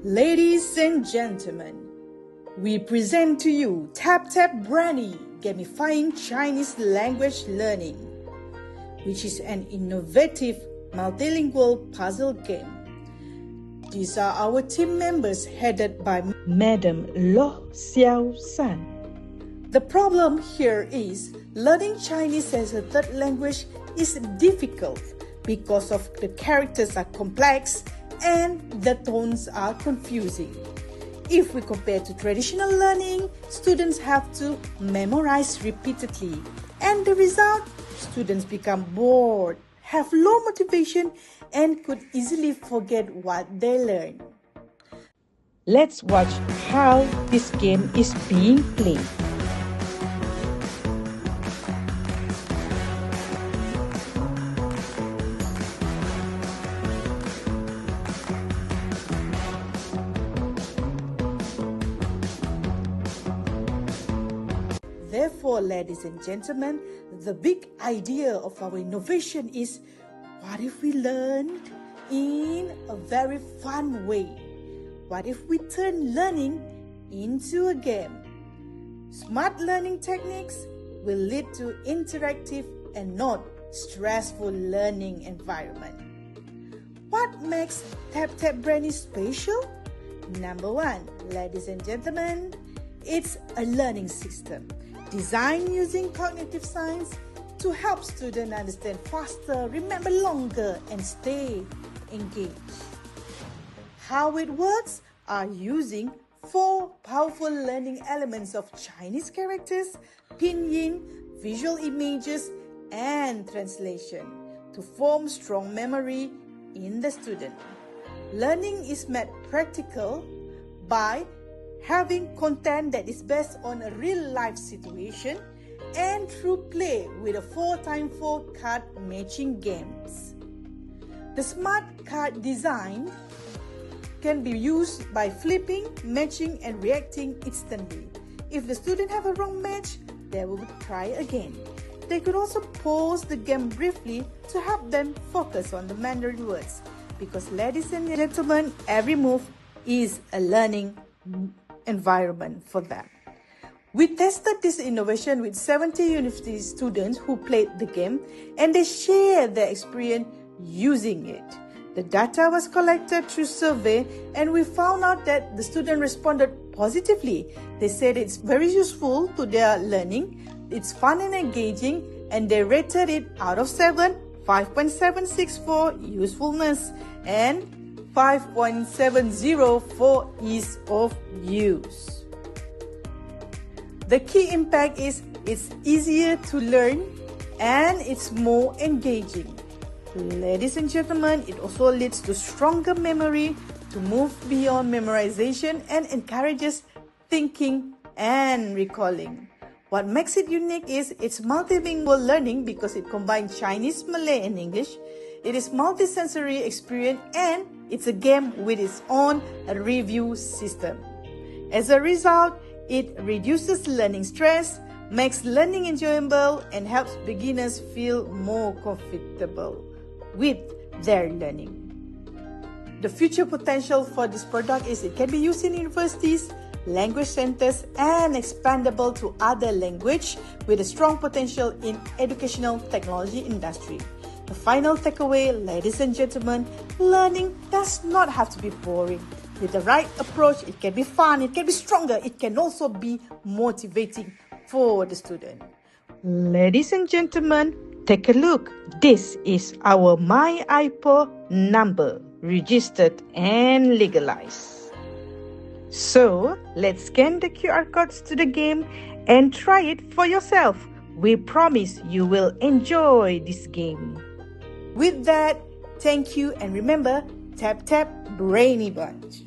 Ladies and gentlemen, we present to you Tap Brainy Gamifying Chinese Language Learning, which is an innovative multilingual puzzle game. These are our team members headed by Madam Lo Xiao San. The problem here is learning Chinese as a third language is difficult because of the characters are complex and the tones are confusing. If we compare to traditional learning, students have to memorize repeatedly, and the result, students become bored, have low motivation, and could easily forget what they learn. Let's watch how this game is being played. Therefore, ladies and gentlemen, the big idea of our innovation is, what if we learned in a very fun way? What if we turn learning into a game? Smart learning techniques will lead to interactive and not stressful learning environment. What makes Tap Brainy special? Number one, ladies and gentlemen, it's a learning system designed using cognitive science to help students understand faster, remember longer, and stay engaged. How it works are using 4 powerful learning elements of Chinese characters, pinyin, visual images, and translation to form strong memory in the student. Learning is made practical by having content that is based on a real-life situation and through play with a 4x4 card matching games. The smart card design can be used by flipping, matching, and reacting instantly. If the student have a wrong match, they will try again. They could also pause the game briefly to help them focus on the Mandarin words, because ladies and gentlemen, every move is a learning environment for them. We tested this innovation with 70 university students who played the game, and they shared their experience using it. The data was collected through survey, and we found out that the students responded positively. They said it's very useful to their learning, it's fun and engaging, and they rated it out of 7, 5.76 for usefulness and 5.70 for ease of use. The key impact is it's easier to learn and it's more engaging. Ladies and gentlemen, it also leads to stronger memory, to move beyond memorization, and encourages thinking and recalling. What makes it unique is it's multilingual learning because it combines Chinese, Malay, and English. It is multi-sensory experience, and it's a game with its own review system. As a result, it reduces learning stress, makes learning enjoyable, and helps beginners feel more comfortable with their learning. The future potential for this product is it can be used in universities, language centers, and expandable to other language with a strong potential in educational technology industry. The final takeaway, ladies and gentlemen, learning does not have to be boring. With the right approach, it can be fun, it can be stronger, it can also be motivating for the student. Ladies and gentlemen, take a look. This is our My IPO number, registered and legalized. So, let's scan the QR codes to the game and try it for yourself. We promise you will enjoy this game. With that, thank you, and remember, Tap Brainy Bunch.